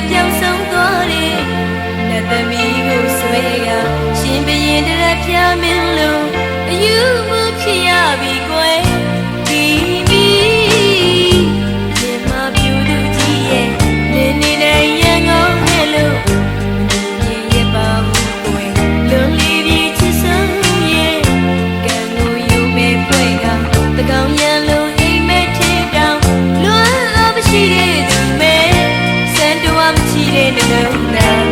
ပြောင်းဆုံးသွားတယ်လက်သမီးကိုဆွဲကရှင်ဘရင်တရက်ပြမင်းလို့အယူမှုဖြစ်ရပြီကွယ်ဒီမီရင်မပြူသူကြီးရဲ့နေနေနဲ့ရန်ကုန်နဲ့လို့ရင်ရပါဘူးကွယ်လွန်လီပြီးချစ်ဆုံးရဲ့ကံကိုယူမဲ့ဖွဲကတကောင်ရန်လို့အိမ်မဲ့ထင်တောင်လွမ်းအားမရှိတဲ့သူမဲ့စံတော်မချီတဲ့နှလုံးသား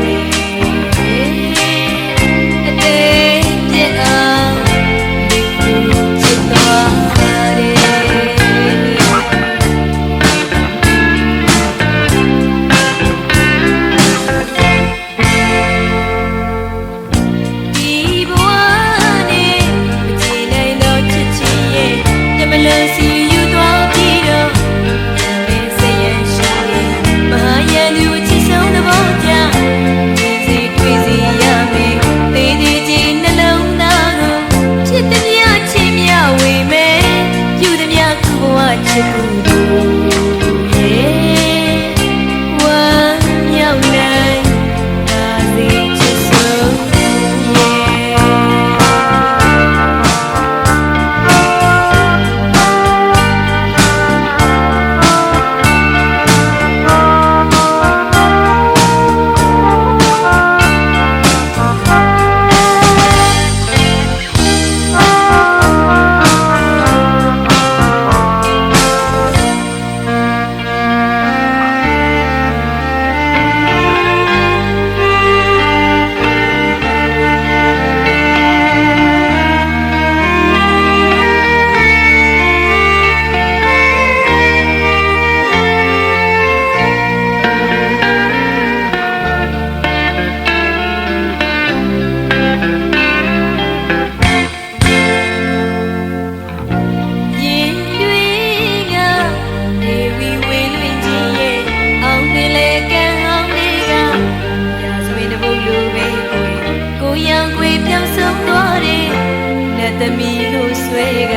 သမီးကိုဆွဲက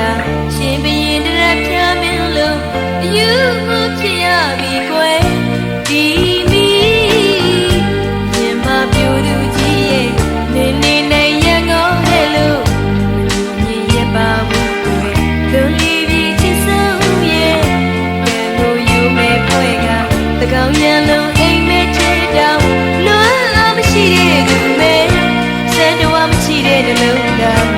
ရှင်ဘရင်တရက်ပြမင်းလို့အယူမှုဖြစ်ရပြီကွယ်ဒီမီရင်မပြူသူကြီးရဲ့နေနေနဲ့ရန်ကုန်နဲ့လို့မြင်ရပါဘူးကွယ်လွန်လီပြီးချစ်ဆုံးရဲ့ကံကိုယူမဲ့ဖွဲကတကောင်ရန်လုံးအိမ်မဲ့ချေတောင်လွမ်းအားမရှိတဲ့သူမဲ့စံတော်မရှိတဲ့နှလုံးသား